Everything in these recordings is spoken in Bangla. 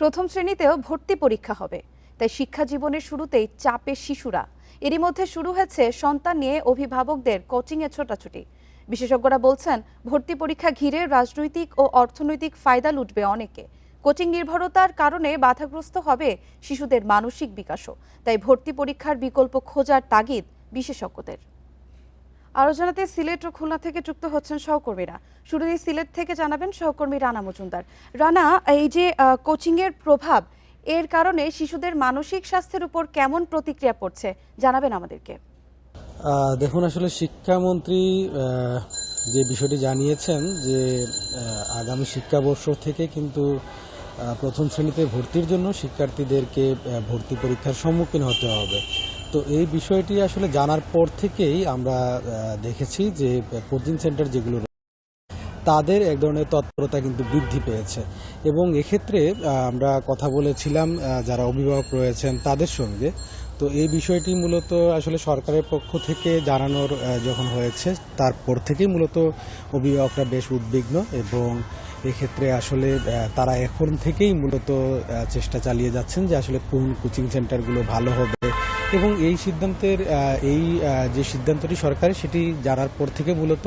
প্রথম শ্রেণীতেও ভর্তি পরীক্ষা হবে, তাই শিক্ষা জীবনের শুরুতেই চাপে শিশুরা। এরই মধ্যে শুরু হয়েছে সন্তান নিয়ে অভিভাবকদের কোচিংয়ে ছোটাছুটি। বিশেষজ্ঞরা বলছেন, ভর্তি পরীক্ষা ঘিরে রাজনৈতিক ও অর্থনৈতিক ফায়দা লুটবে অনেকে। কোচিং নির্ভরতার কারণে বাধাগ্রস্ত হবে শিশুদের মানসিক বিকাশও। তাই ভর্তি পরীক্ষার বিকল্প খোঁজার তাগিদ বিশেষজ্ঞদের। আরো জানাতে সিলেট ও খুলনা থেকে যুক্ত হচ্ছেন সহকর্মীরা। শুরুতেই সিলেট থেকে জানাবেন সহকর্মী রানা মজুমদার। রানা, এই যে কোচিং এর প্রভাব, এর কারণে শিশুদের মানসিক স্বাস্থ্যের উপর কেমন প্রতিক্রিয়া পড়ছে জানাবেন আমাদেরকে। দেখুন, আসলে শিক্ষামন্ত্রী যে বিষয়টি জানিয়েছেন যে আগামী শিক্ষাবর্ষ থেকে কিন্তু প্রথম শ্রেণীতে ভর্তির জন্য শিক্ষার্থীদেরকে ভর্তি পরীক্ষার সম্মুখীন হতে হবে। তো এই বিষয়টি আসলে জানার পর থেকেই আমরা দেখেছি যে কোচিং সেন্টার যেগুলো তাদের এক ধরনের তৎপরতা কিন্তু বৃদ্ধি পেয়েছে। এবং এক্ষেত্রে আমরা কথা বলেছিলাম যারা অভিভাবক রয়েছেন তাদের সঙ্গে। তো এই বিষয়টি মূলত আসলে সরকারের পক্ষ থেকে জানানোর যখন হয়েছে, তারপর থেকেই মূলত অভিভাবকরা বেশ উদ্বিগ্ন। এবং এক্ষেত্রে আসলে তারা এখন থেকেই মূলত চেষ্টা চালিয়ে যাচ্ছেন যে আসলে কোন কোচিং সেন্টারগুলো ভালো হবে। এবং এই সিদ্ধান্তের যে সিদ্ধান্তটি সরকারের, সেটি জানার পর থেকে মূলত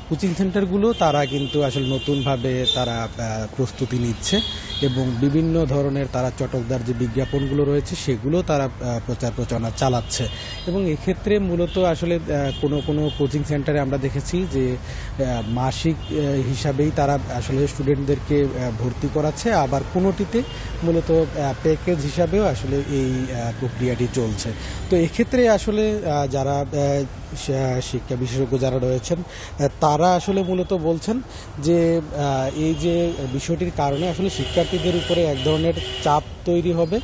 কোচিং সেন্টারগুলো তারা কিন্তু আসলে নতুনভাবে তারা প্রস্তুতি নিচ্ছে এবং বিভিন্ন ধরনের তারা চটকদার যে বিজ্ঞাপনগুলো রয়েছে সেগুলো তারা প্রচার প্রচারণা চালাচ্ছে। এবং এক্ষেত্রে মূলত আসলে কোনো কোচিং সেন্টারে আমরা দেখেছি যে মাসিক হিসাবেই তারা আসলে স্টুডেন্টদেরকে ভর্তি করাচ্ছে, আবার কোনোটিতে মূলত প্যাকেজ হিসাবেও আসলে এই প্রক্রিয়াটি চলছে। তো এক্ষেত্রে আসলে যারা শিক্ষা বিশেষজ্ঞ যারা রয়েছেন তারা আসলে মূলত বলছেন যে এই যে বিষয়টির কারণে আসলে শিক্ষার্থীদের উপরে এক ধরনের চাপ তৈরি হবে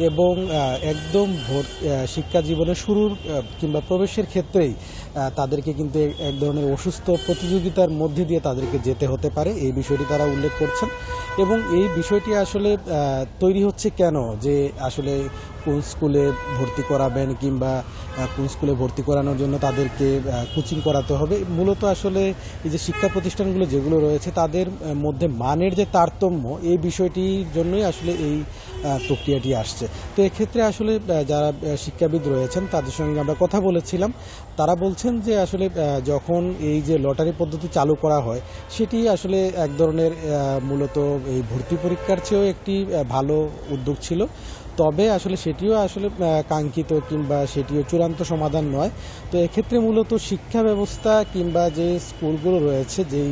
এবং একদম শিক্ষা জীবনের শুরুর কিংবা প্রবেশের ক্ষেত্রেই তাদেরকে কিন্তু এক ধরনের অসুস্থ প্রতিযোগিতার মধ্যে দিয়ে তাদেরকে যেতে হতে পারে, এই বিষয়টি তারা উল্লেখ করছেন। এবং এই বিষয়টি আসলে তৈরি হচ্ছে কেন, যে আসলে কোন স্কুলে ভর্তি করাবেন কিংবা কোন স্কুলে ভর্তি করানোর জন্য তাদেরকে কোচিং করাতে হবে। মূলত আসলে এই যে শিক্ষা প্রতিষ্ঠানগুলো যেগুলো রয়েছে তাদের মধ্যে মানের যে তারতম্য, এই বিষয়টির জন্যই আসলে এই প্রক্রিয়াটি আসছে। তো এক্ষেত্রে আসলে যারা শিক্ষাবিদ রয়েছেন তাদের সঙ্গে আমরা কথা বলেছিলাম। তারা বলছেন যে আসলে যখন এই যে লটারি পদ্ধতি চালু করা হয়, সেটি আসলে এক ধরনের মূলত এই ভর্তি পরীক্ষার চেয়েও একটি ভালো উদ্যোগ ছিল। তবে আসলে সেটিও আসলে কাঙ্ক্ষিত কিংবা সেটিও চূড়ান্ত সমাধান নয়। তো এক্ষেত্রে মূলত শিক্ষা ব্যবস্থা কিংবা যে স্কুলগুলো রয়েছে, যেই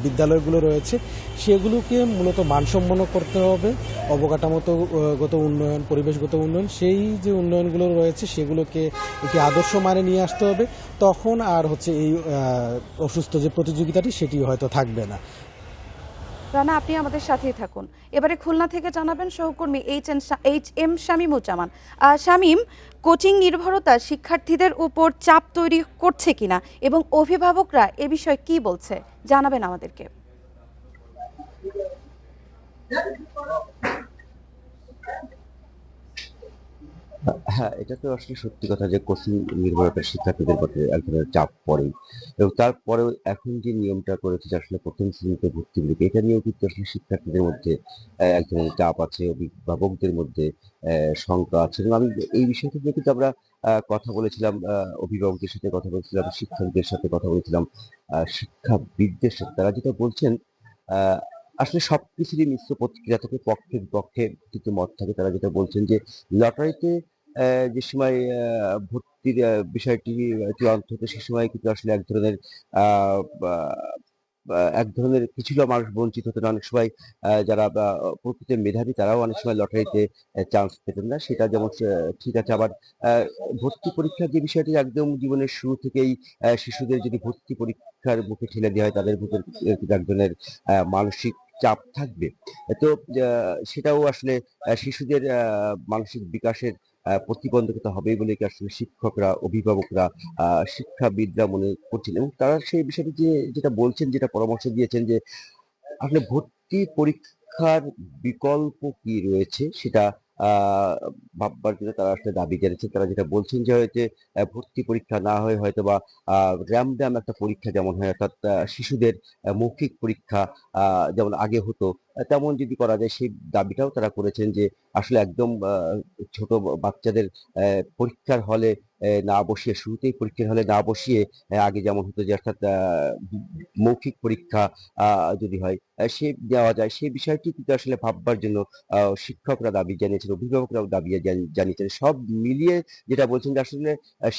বিদ্যালয়গুলো রয়েছে, সেগুলোকে মূলত মানসম্পন্ন করতে হবে। অবকাঠামোগত উন্নয়ন, পরিবেশগত উন্নয়ন, সেই যে উন্নয়নগুলো রয়েছে সেগুলোকে একটি আদর্শ মানে নিয়ে আসতে হবে। তখন আর হচ্ছে এই অসুস্থ যে প্রতিযোগিতাটি সেটি হয়তো থাকবে না। রানা, আপনি আমাদের সাথেই থাকুন। এবারে খুলনা থেকে জানাবেন সহকর্মী H M Shamimuzzaman. Shamim, coaching নির্ভরতা শিক্ষার্থীদের উপর চাপ তৈরি করছে কিনা এবং অভিভাবকরা এ বিষয়ে কি বলছে জানাবেন আমাদেরকে। হ্যাঁ, এটা তো আসলে সত্যি কথা যে কোচিং নির্ভরতা শিক্ষার্থীদের প্রতি এক ধরনের চাপ পড়ে। এবং তারপরেও এখন যে নিয়মটা করেছে যে আসলে প্রথম শ্রেণীতে ভর্তি নিতে, এটা নিয়েও কিন্তু আসলে শিক্ষার্থীদের মধ্যে এক ধরনের চাপ আছে, অভিভাবকদের মধ্যে শঙ্কা আছে। এবং আমি এই বিষয়টা নিয়ে কিন্তু আমরা কথা বলেছিলাম, অভিভাবকদের সাথে কথা বলেছিলাম, শিক্ষকদের সাথে কথা বলেছিলাম, শিক্ষাবিদদের সাথে। তারা যেটা বলছেন, আহ আসলে সবকিছুরই মিশ্র প্রতিক্রিয়া থাকে, পক্ষে বিপক্ষে কিন্তু মত থাকে। তারা যেটা বলছেন যে লটারিতে যে সময় ভর্তির বিষয়টি চূড়ান্ত হতো, সে সময় কিন্তু আসলে এক ধরনের আহ বা এক ধরনের কিছুটা মানুষ বঞ্চিত হতেন। অনেক সময় যারা প্রকৃতির মেধাবী তারাও অনেক সময় লটারিতে চান্স পেতেন না। সেটা যেমন ঠিক আছে। আবার ভর্তি পরীক্ষার যে বিষয়টি একদম জীবনের শুরু থেকেই শিশুদের যদি ভর্তি পরীক্ষার মুখে ঠেলে দেওয়া হয়, তাদের ভিতর কিন্তু এক ধরনের মানসিক চাপ থাকবে। তো সেটাও আসলে শিশুদের মানসিক বিকাশের প্রতিবন্ধকতা হবে বলে কি আসলে শিক্ষকরা, অভিভাবকরা, শিক্ষাবিদরা মনে করছেন। এবং তারা সেই বিষয়টি যেটা বলছেন, যেটা পরামর্শ দিয়েছেন যে আসলে ভর্তি পরীক্ষার বিকল্প কি রয়েছে সেটা ভাববার জন্য তারা আসলে দাবি জানিয়েছে। তারা যেটা বলছেন যে হচ্ছে ভর্তি পরীক্ষা না হয়ে হয়তোবা র‍্যান্ডম একটা পরীক্ষা যেমন হয়, অর্থাৎ শিশুদের মৌখিক পরীক্ষা আ যেমন আগে হতো, তেমন যদি করা যায় সেই দাবিটাও তারা করেছেন যে আসলে একদম ছোট বাচ্চাদের পরীক্ষার হলে না বসিয়ে, শুরুতেই পরীক্ষার হলে না বসিয়ে আগে যেমন হতো যে অর্থাৎ মৌখিক পরীক্ষা আ যদি হয় সে দেওয়া যায়, সেই বিষয়টি কিন্তু আসলে ভাববার জন্য শিক্ষকরা দাবি জানিয়েছেন, অভিভাবকরাও দাবি জানিয়েছেন। সব মিলিয়ে যেটা বলছেন যে আসলে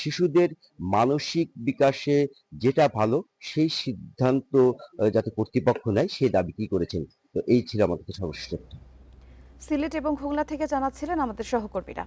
শিশুদের মানসিক বিকাশে যেটা ভালো সেই সিদ্ধান্ত যাতে কর্তৃপক্ষ নেয় সেই দাবিটি করেছেন। তো এই ছিল আমার কাছে সর্বশেষ তথ্য। সিলেট এবং খুলনা থেকে জানাচ্ছিলেন আমাদের সহকর্মীরা।